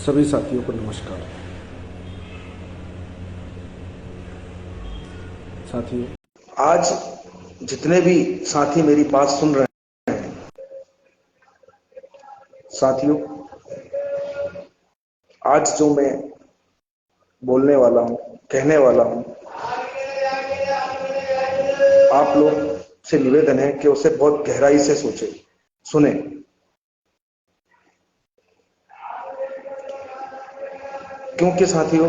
सभी साथियों को नमस्कार। साथियों, आज जितने भी साथी मेरी बात सुन रहे हैं, साथियों, आज जो मैं बोलने वाला हूं, कहने वाला हूं, आप लोग से निवेदन है कि उसे बहुत गहराई से सोचे, सुने। क्योंकि साथियों,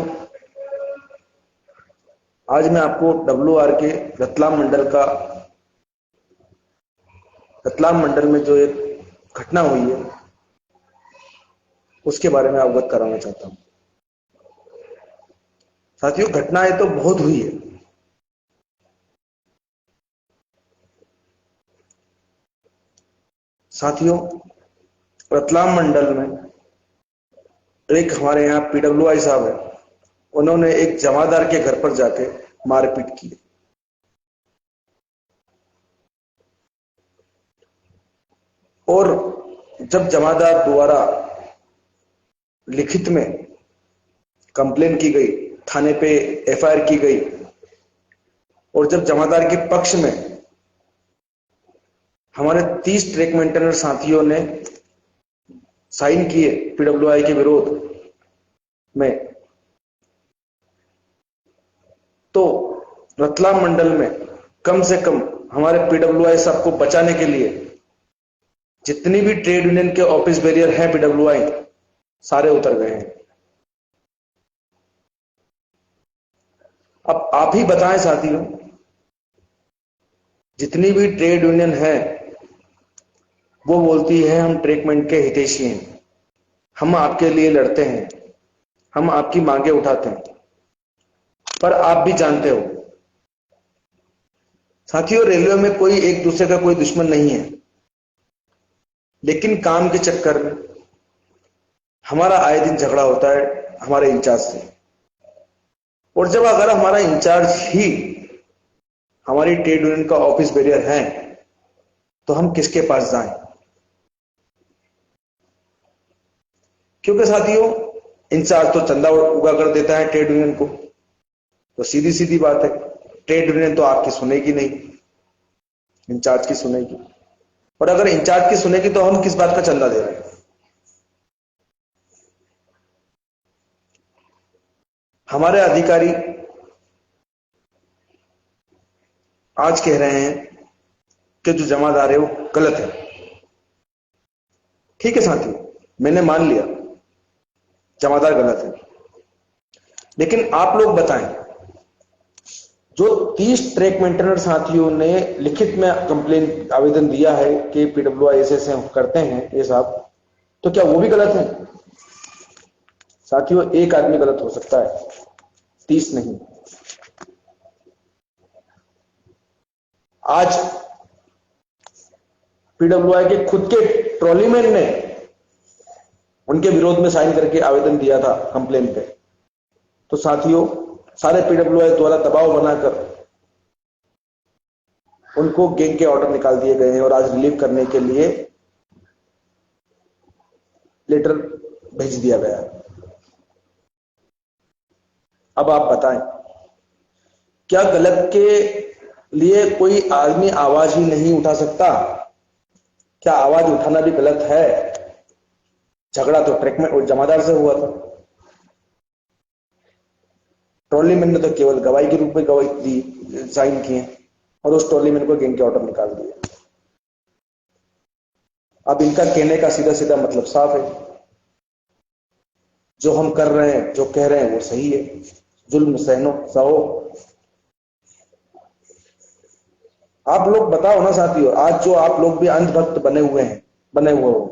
आज मैं आपको WR के रतलाम मंडल में जो एक घटना हुई है उसके बारे में अवगत कराना चाहता हूं। साथियों, घटनाएं तो बहुत हुई है। साथियों, रतलाम मंडल में एक हमारे यहाँ PWI साहब है, उन्होंने एक जमादार के घर पर जाके मारपीट की। और जब जमादार द्वारा लिखित में कंप्लेन की गई, थाने पे FIR की गई, और जब जमादार के पक्ष में हमारे 30 ट्रैक मेंटेनर साथियों ने साइन किए PWI के विरोध में, तो रतलाम मंडल में कम से कम हमारे PWI साहब को बचाने के लिए जितनी भी ट्रेड यूनियन के ऑफिस बैरियर हैं PWI, सारे उतर गए हैं। अब आप ही बताएं साथियों, जितनी भी ट्रेड यूनियन है वो बोलती है हम ट्रेकमेंट के हितैषी हैं, हम आपके लिए लड़ते हैं, हम आपकी मांगे उठाते हैं। पर आप भी जानते हो साथियों, रेलवे में कोई एक दूसरे का कोई दुश्मन नहीं है, लेकिन काम के चक्कर में हमारा आए दिन झगड़ा होता है हमारे इंचार्ज से। और जब अगर हमारा इंचार्ज ही हमारी ट्रेड यूनियन का ऑफिस बैरियर है तो हम किसके पास जाएं? क्योंकि साथियों, इंचार्ज तो चंदा उगा कर देता है ट्रेड यूनियन को, तो सीधी सीधी बात है, ट्रेड यूनियन तो आपकी सुनेगी नहीं, इंचार्ज की सुनेगी। और अगर इंचार्ज की सुनेगी तो हम किस बात का चंदा दे रहे हैं? हमारे अधिकारी आज कह रहे हैं कि जो जमादार है वो गलत है। ठीक है साथियों, मैंने मान लिया जमादार गलत है, लेकिन आप लोग बताएं, जो 30 ट्रैक मेंटेनर साथियों ने लिखित में कंप्लेन आवेदन दिया है कि PWI ऐसे करते हैं ये साहब, तो क्या वो भी गलत है? साथियों, एक आदमी गलत हो सकता है, 30 नहीं। आज PWI के खुद के ट्रॉलीमैन ने उनके विरोध में साइन करके आवेदन दिया था कंप्लेन पे, तो साथियों सारे PWI द्वारा दबाव बनाकर उनको गैंग के ऑर्डर निकाल दिए गए हैं और आज रिलीव करने के लिए लेटर भेज दिया गया है। अब आप बताएं, क्या गलत के लिए कोई आदमी आवाज ही नहीं उठा सकता? क्या आवाज उठाना भी गलत है? झगड़ा तो ट्रैक में और जमादार से हुआ था, ट्रॉलीमैन ने तो केवल गवाही के रूप में गवाही दी, साइन किए, और उस ट्रॉलीमैन को गैंग के ऑर्डर निकाल दिए। अब इनका कहने का सीधा सीधा मतलब साफ है, जो हम कर रहे हैं, जो कह रहे हैं वो सही है, जुल्म सहो। आप लोग बताओ ना साथियों, आज जो आप लोग भी अंधभक्त बने हुए हो,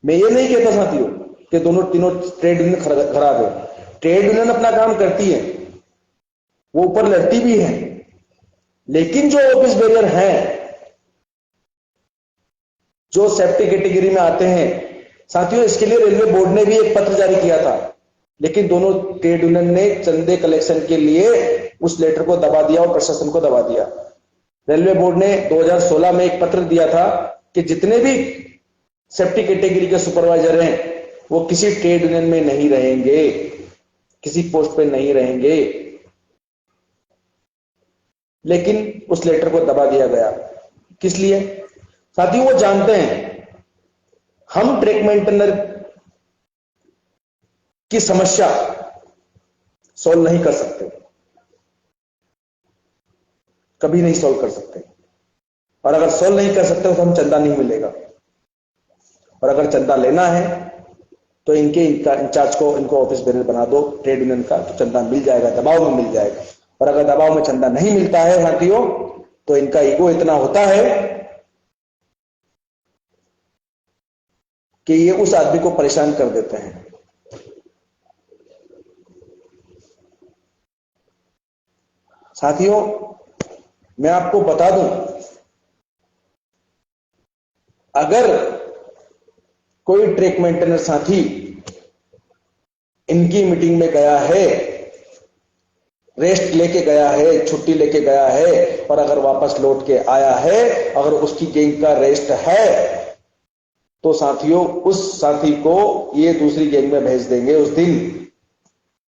मैं ये नहीं कहता साथियों कि दोनों तीनों ट्रेड यूनियन खराब है। ट्रेड यूनियन अपना काम करती है, वो ऊपर लड़ती भी है, लेकिन जो ऑफिस बैरियर हैं, जो सेफ्टी कैटेगरी में आते हैं साथियों, इसके लिए रेलवे बोर्ड ने भी एक पत्र जारी किया था, लेकिन दोनों ट्रेड यूनियन ने चंदे कलेक्शन के लिए उस लेटर को दबा दिया और प्रशासन को दबा दिया। रेलवे बोर्ड ने 2016 में एक पत्र दिया था कि जितने भी सेफ्टी कैटेगरी के सुपरवाइजर हैं वो किसी ट्रेड यूनियन में नहीं रहेंगे, किसी पोस्ट पे नहीं रहेंगे, लेकिन उस लेटर को दबा दिया गया। किस लिए? साथियों, वो जानते हैं हम ट्रैक मेंटेनर की समस्या सॉल्व नहीं कर सकते, कभी नहीं सॉल्व कर सकते, और अगर सॉल्व नहीं कर सकते तो हम चंदा नहीं मिलेगा, और अगर चंदा लेना है तो इनके इंचार्ज को, इनको ऑफिस बेरर बना दो ट्रेड यूनियन का, तो चंदा मिल जाएगा, दबाव में मिल जाएगा। और अगर दबाव में चंदा नहीं मिलता है साथियों, तो इनका ईगो इतना होता है कि ये उस आदमी को परेशान कर देते हैं। साथियों, मैं आपको बता दूं, अगर कोई ट्रैक मेंटेनर साथी इनकी मीटिंग में गया है, रेस्ट लेके गया है, छुट्टी लेके गया है, और अगर वापस लौट के आया है, अगर उसकी गैंग का रेस्ट है, तो साथियों उस साथी को ये दूसरी गैंग में भेज देंगे उस दिन।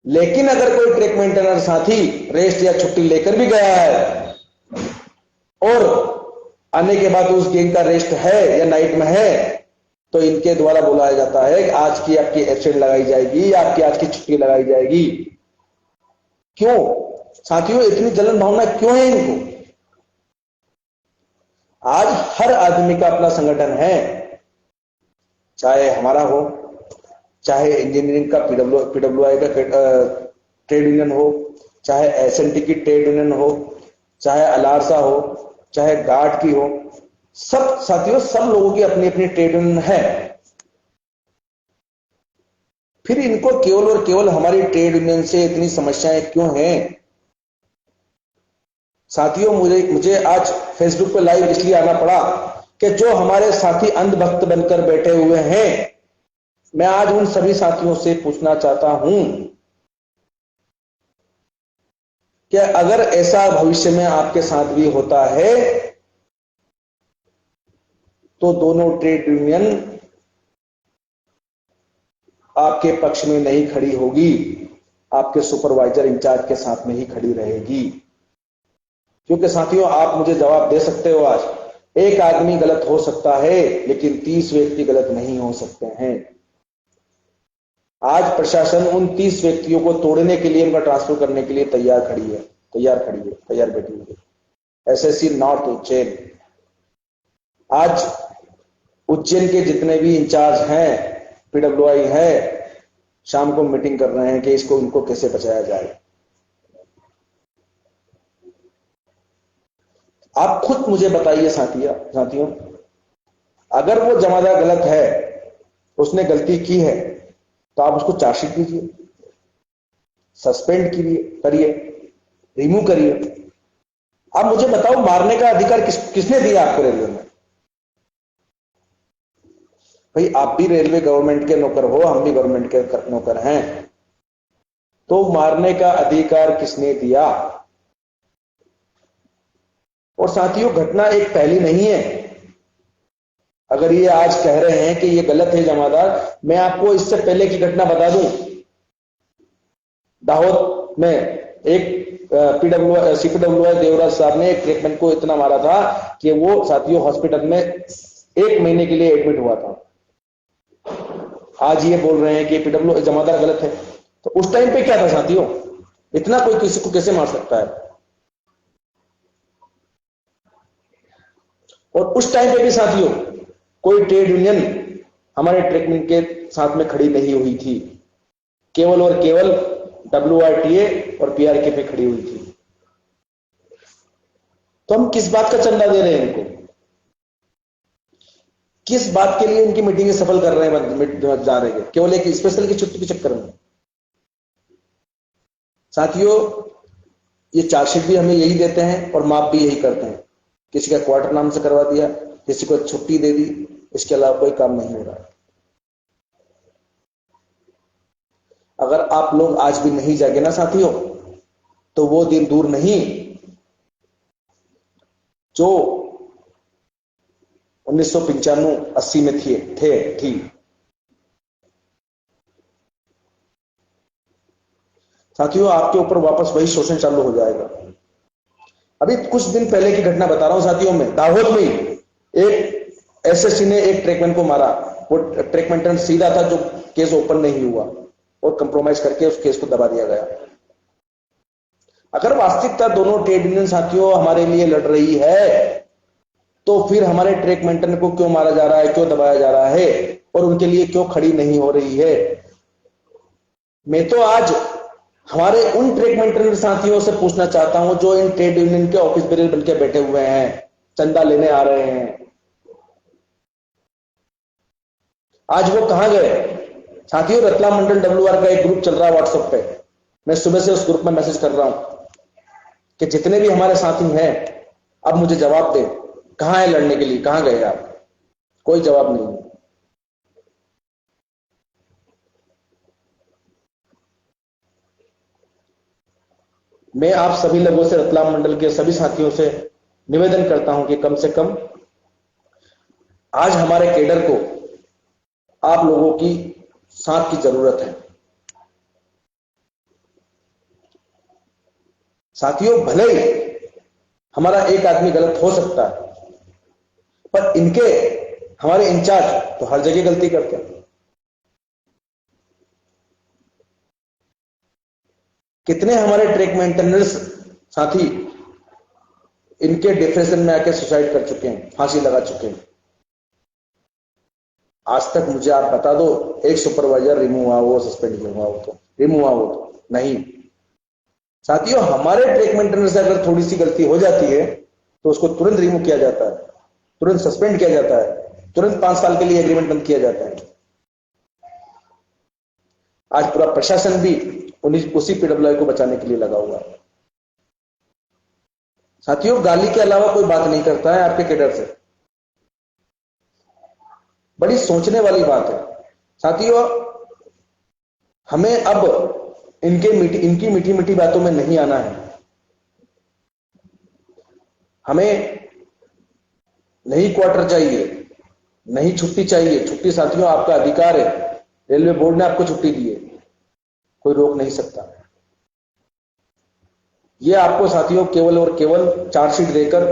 लेकिन अगर कोई ट्रैक मेंटेनर साथी रेस्ट या छुट्टी लेकर भी गया है और आने के बाद उस गैंग का रेस्ट है या नाइट में है, तो इनके द्वारा बुलाया जाता है कि आज की आपकी एब्सेंट लगाई जाएगी या आपकी आज की छुट्टी लगाई जाएगी। क्यों साथियों, इतनी जलन भावना क्यों है इनको? आज हर आदमी का अपना संगठन है, चाहे हमारा हो, चाहे इंजीनियरिंग का पीडब्ल्यूआई का ट्रेड यूनियन हो, चाहे एसएनटी की ट्रेड यूनियन हो, चाहे अलारसा हो, चाहे गार्ड की हो, सब साथियों, सब लोगों की अपनी अपनी ट्रेड यूनियन है। फिर इनको केवल और केवल हमारी ट्रेड यूनियन से इतनी समस्याएं क्यों हैं? साथियों, मुझे आज फेसबुक पे लाइव इसलिए आना पड़ा कि जो हमारे साथी अंधभक्त बनकर बैठे हुए हैं, मैं आज उन सभी साथियों से पूछना चाहता हूं कि अगर ऐसा भविष्य में आपके साथ भी होता है तो दोनों ट्रेड यूनियन आपके पक्ष में नहीं खड़ी होगी, आपके सुपरवाइजर इंचार्ज के साथ में ही खड़ी रहेगी। क्योंकि साथियों, आप मुझे जवाब दे सकते हो, आज एक आदमी गलत हो सकता है लेकिन 30 व्यक्ति गलत नहीं हो सकते हैं। आज प्रशासन उन 30 व्यक्तियों को तोड़ने के लिए, उनका ट्रांसफर करने के लिए तैयार बैठी हुई है। एसएससी नॉर्थ उज्जैन, आज उज्जैन के जितने भी इंचार्ज हैं, पीडब्ल्यूआई है, शाम को मीटिंग कर रहे हैं कि इसको इनको कैसे बचाया जाए। आप खुद मुझे बताइए साथियों, अगर वो जमादार गलत है, उसने गलती की है, तो आप उसको चार्जशीट कीजिए, सस्पेंड करिए, रिमूव करिए। आप मुझे बताओ, मारने का अधिकार किसने दिया आपको रेलवे में? भाई, आप भी रेलवे गवर्नमेंट के नौकर हो, हम भी गवर्नमेंट के नौकर हैं, तो मारने का अधिकार किसने दिया? और साथियों, घटना एक पहली नहीं है। अगर ये आज कह रहे हैं कि ये गलत है जमादार, मैं आपको इससे पहले की घटना बता दूं। दाहोद में एक सीपीडब्ल्यूआई देवराज साहब ने एक ट्रीटमेंट को इतना मारा था कि वो साथियों हॉस्पिटल में 1 महीने के लिए एडमिट हुआ था। आज ये बोल रहे हैं कि पीडब्ल्यू जमादार गलत है, तो उस टाइम पे क्या था साथियों? इतना कोई किसी को कैसे मार सकता है? और उस टाइम पे भी साथियों कोई ट्रेड यूनियन हमारे ट्रेडमेंट के साथ में खड़ी नहीं हुई थी, केवल और केवल WRTA और PRK पे खड़ी हुई थी। तो हम किस बात का चंदा दे रहे हैं इनको? किस बात के लिए इनकी मीटिंगें सफल कर रहे हैं जा रहे हैं? केवल एक स्पेशल की छुट्टी के चक्कर में। साथियों, ये चार्जशीट भी हमें यही देते हैं और माप भी यही करते हैं। किसी का क्वार्टर नाम से करवा दिया, किसी को छुट्टी दे दी, इसके अलावा कोई काम नहीं हो रहा है। अगर आप लोग आज भी नहीं जागे ना साथियों, तो वो दिन दूर नहीं जो 1995-80 में थी। साथियों आपके ऊपर वापस वही शोषण चालू हो जाएगा। अभी कुछ दिन पहले की घटना बता रहा हूं साथियों, में दाहोद में एक एसएससी ने एक ट्रैकमैन को मारा। वो ट्रैकमैन सीधा था, जो केस ओपन नहीं हुआ और कंप्रोमाइज करके उस केस को दबा दिया गया। अगर वास्तविकता दोनों ट्रेड यूनियन साथियों हमारे लिए लड़ रही है, तो फिर हमारे ट्रैकमैन को क्यों मारा जा रहा है, क्यों दबाया जा रहा है और उनके लिए क्यों खड़ी नहीं हो रही है? मैं तो आज हमारे उन ट्रैकमैन साथियों से पूछना चाहता हूं जो इन ट्रेड यूनियन के ऑफिस बेरल बनकर बैठे हुए हैं, चंदा लेने आ रहे हैं, आज वो कहां गए? साथियों रतलाम मंडल WR का एक ग्रुप चल रहा है व्हाट्सएप पे, मैं सुबह से उस ग्रुप में मैसेज कर रहा हूं कि जितने भी हमारे साथी हैं अब मुझे जवाब दें, कहां है लड़ने के लिए, कहां गए आप? कोई जवाब नहीं है। मैं आप सभी लोगों से, रतलाम मंडल के सभी साथियों से निवेदन करता हूं कि कम से कम आज हमारे केडर को आप लोगों की साथ की जरूरत है। साथियों भले ही हमारा एक आदमी गलत हो सकता है, पर इनके हमारे इंचार्ज तो हर जगह गलती करते हैं। कितने हमारे ट्रैक मेंटेनर्स साथी इनके डिप्रेशन में आके सुसाइड कर चुके हैं, फांसी लगा चुके हैं। आज तक मुझे आप बता दो एक सुपरवाइजर रिमूव हुआ हो, सस्पेंड हुआ हो, तो रिमूव हुआ हो तो नहीं। साथियों हमारे ट्रैक मेंटेनर से अगर थोड़ी सी गलती हो जाती है तो उसको तुरंत रिमूव किया जाता है, तुरंत सस्पेंड किया जाता है, तुरंत 5 साल के लिए एग्रीमेंट बंद किया जाता है। आज पूरा प्रशासन भी उसी पीडब्ल्यूआई को बचाने के लिए लगा हुआ है। साथियों गाली के अलावा कोई बात नहीं करता है आपके केडर से, बड़ी सोचने वाली बात है। साथियों हमें अब इनकी मीठी मीठी बातों में नहीं आना है। हमें नहीं क्वार्टर चाहिए, नहीं छुट्टी चाहिए। छुट्टी साथियों आपका अधिकार है, रेलवे बोर्ड ने आपको छुट्टी दी है, कोई रोक नहीं सकता। ये आपको साथियों केवल और केवल चार्जशीट देकर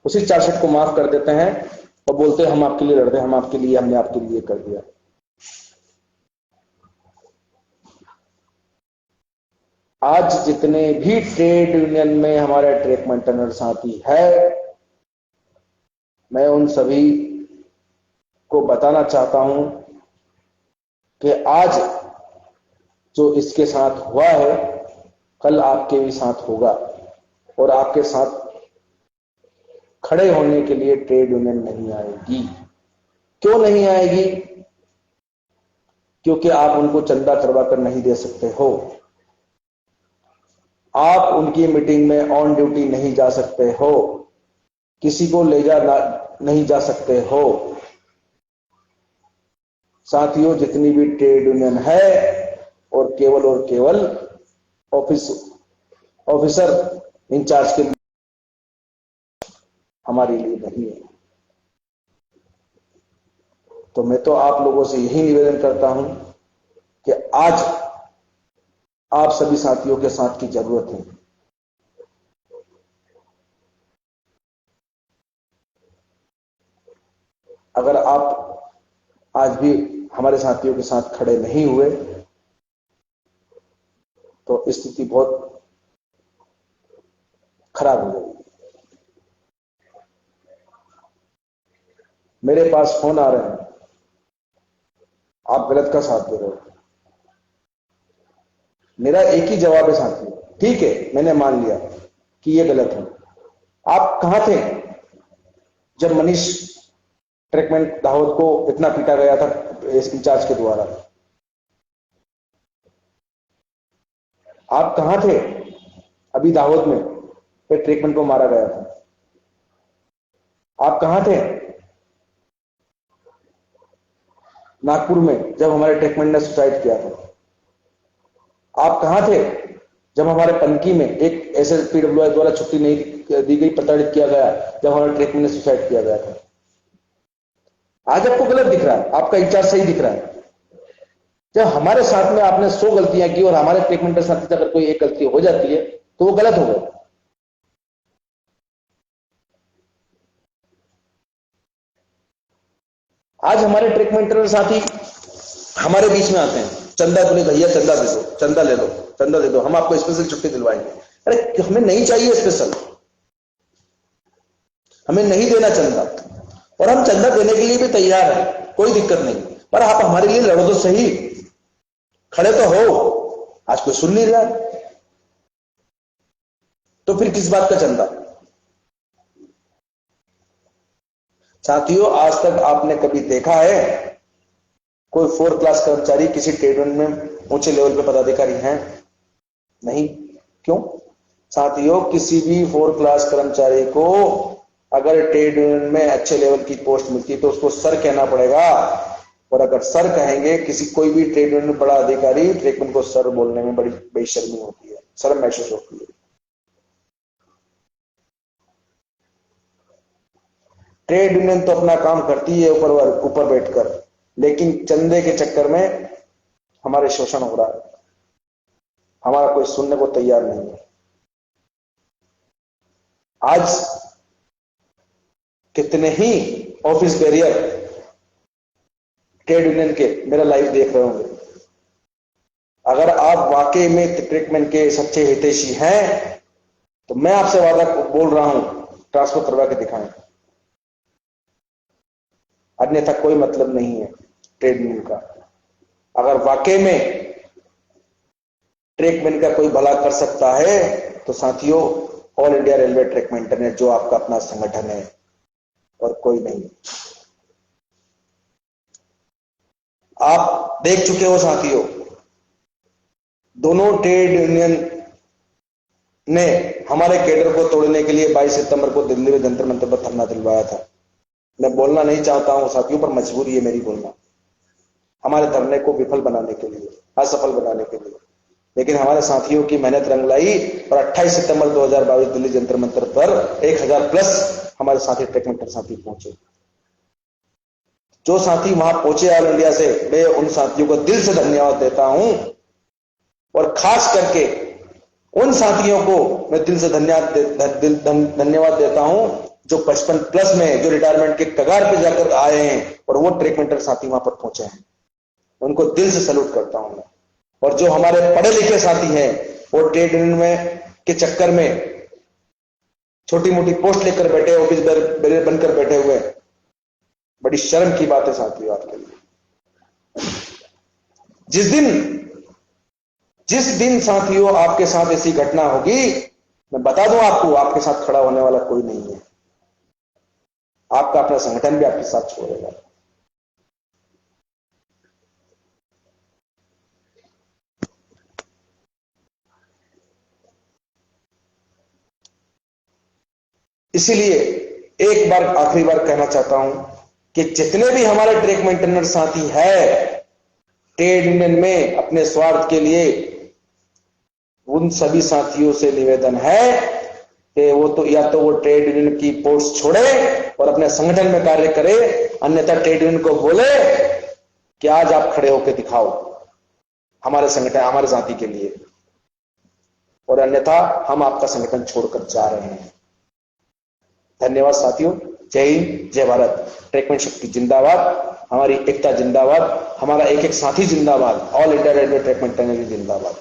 उसी चार्जशीट को माफ कर देते हैं और बोलते हैं हम आपके लिए लड़ते हैं, हम आपके लिए, हमने आपके लिए कर दिया। आज जितने भी ट्रेड यूनियन में हमारे ट्रैक मेंटेनर साथी है, मैं उन सभी को बताना चाहता हूं कि आज जो इसके साथ हुआ है कल आपके भी साथ होगा, और आपके साथ खड़े होने के लिए ट्रेड यूनियन नहीं आएगी। क्यों नहीं आएगी? क्योंकि आप उनको चंदा करवा कर नहीं दे सकते हो, आप उनकी मीटिंग में ऑन ड्यूटी नहीं जा सकते हो, किसी को ले जा नहीं जा सकते हो। साथियों जितनी भी ट्रेड यूनियन है और केवल ऑफिसर इंचार्ज के लिए, हमारे लिए नहीं है। तो मैं तो आप लोगों से यही निवेदन करता हूं कि आज आप सभी साथियों के साथ की जरूरत है। अगर आप आज भी हमारे साथियों के साथ खड़े नहीं हुए तो स्थिति बहुत खराब हो जाएगी। मेरे पास फोन आ रहे हैं, आप गलत का साथ दे रहे हो। मेरा एक ही जवाब है साथियों, ठीक है मैंने मान लिया कि ये गलत है। आप कहां थे जब मनीष ट्रैकमैन दाहोद को इतना पीटा गया था इंचार्ज के द्वारा? आप कहां थे अभी दाहोद में ट्रैकमैन को मारा गया था? आप कहां थे नागपुर में जब हमारे ट्रैकमैन ने सुसाइड किया था? आप कहां थे जब हमारे पनकी में एक ऐसे पीडब्ल्यूआई द्वारा छुट्टी नहीं दी गई, प्रताड़ित किया गया, जब हमारे ट्रैकमैन ने सुसाइड किया गया था? आज आपको गलत दिख रहा है, आपका इंचार्ज सही दिख रहा है। जब हमारे साथ में आपने 100 गलतियां की और हमारे ट्रेकमेंटर साथी से अगर कोई एक गलती हो जाती है तो वो गलत हो गई। आज हमारे ट्रेकमेंटर साथी हमारे बीच में आते हैं, चंदा बोले भैया चंदा दे दो, चंदा ले लो, चंदा दे दो, हम आपको स्पेशल छुट्टी दिलवाएंगे। अरे हमें नहीं चाहिए स्पेशल, हमें नहीं देना चंदा, और हम चंदा देने के लिए भी तैयार है, कोई दिक्कत नहीं, पर आप हमारे लिए लड़ो तो सही, खड़े तो हो। आज कोई सुन नहीं रहा, तो फिर किस बात का चंदा। साथियों, आज तक आपने कभी देखा है कोई 4 क्लास कर्मचारी किसी ट्रेड यूनियन में ऊंचे लेवल पे पदाधिकारी हैं? नहीं। क्यों? साथियों, किसी भी 4 क्लास कर्मचारी को अगर ट्रेड यूनियन में अच्छे लेवल की पोस्ट मिलती है तो उसको सर कहना पड़ेगा, और अगर सर कहेंगे किसी कोई भी ट्रेड यूनियन में बड़ा अधिकारी, ट्रेड यूनियन को सर बोलने में बड़ी बेशर्मी होती है, शर्म महसूस होती है। ट्रेड यूनियन तो अपना काम करती है ऊपर बैठकर, लेकिन चंदे के चक्कर में हमारे शोषण हो रहा है, हमारा कोई सुनने को तैयार नहीं है। आज कितने ही ऑफिस बैरियर ट्रेड यूनियन के मेरा लाइव देख रहे होंगे। अगर आप वाकई में ट्रेडमैन के सच्चे हितैषी हैं तो मैं आपसे वादा बोल रहा हूं, ट्रांसफर करवा के दिखाएं, अन्यथा कोई मतलब नहीं है ट्रेड यूनियन का। अगर वाकई में ट्रेकमैन का कोई भला कर सकता है तो साथियों, ऑल इंडिया रेलवे ट्रेकमैन इंटरनेट जो आपका अपना संगठन है, और कोई नहीं। आप देख चुके हो साथियों, दोनों ट्रेड यूनियन ने हमारे कैडर को तोड़ने के लिए 22 सितंबर को दिल्ली में जंतर मंतर पर धरना दिलवाया था। मैं बोलना नहीं चाहता हूं साथियों, पर मजबूरी है मेरी बोलना, हमारे धरने को विफल बनाने के लिए, असफल बनाने के लिए। लेकिन हमारे साथियों की मेहनत रंग लाई और 28 सितंबर 2022 दिल्ली जंतर मंतर पर 1000 प्लस हमारे साथी ट्रेकमेंटर साथी पहुंचे। जो साथी वहां पहुंचे ऑल इंडिया से, मैं उन साथियों को दिल से धन्यवाद देता हूं, और खास करके उन साथियों को मैं दिल से धन्यवाद देता हूं जो 55 प्लस में, जो रिटायरमेंट के कगार पे जाकर आए हैं और वो ट्रेकमेंटर साथी वहां पर पहुंचे हैं, उनको दिल से सैल्यूट करता हूं मैं। और जो हमारे पढ़े लिखे साथी हैं वो ट्रेड यूनियन में के चक्कर में छोटी मोटी पोस्ट लेकर बैठे, ऑफिस बनकर बैठे हुए, बड़ी शर्म की बात है साथियों आपके लिए। जिस दिन साथियों आपके साथ ऐसी घटना होगी, मैं बता दूं आपको, आपके साथ खड़ा होने वाला कोई नहीं है, आपका अपना संगठन भी आपके साथ छोड़ेगा। इसीलिए एक बार, आखिरी बार कहना चाहता हूं कि जितने भी हमारे ट्रेक मेंटेनर साथी है ट्रेड यूनियन में अपने स्वार्थ के लिए, उन सभी साथियों से निवेदन है कि वो तो या तो वो ट्रेड यूनियन की पोस्ट छोड़े और अपने संगठन में कार्य करे, अन्यथा ट्रेड यूनियन को बोले कि आज आप खड़े होकर दिखाओ हमारे संगठन, हमारे साथी के लिए, और अन्यथा हम आपका संगठन छोड़कर जा रहे हैं। धन्यवाद साथियों, जय हिंद, जय भारत। ट्रेकमैन शक्ति जिंदाबाद, हमारी एकता जिंदाबाद, हमारा एक एक साथी जिंदाबाद, ऑल इंडिया रेलवे ट्रेकमैन जिंदाबाद।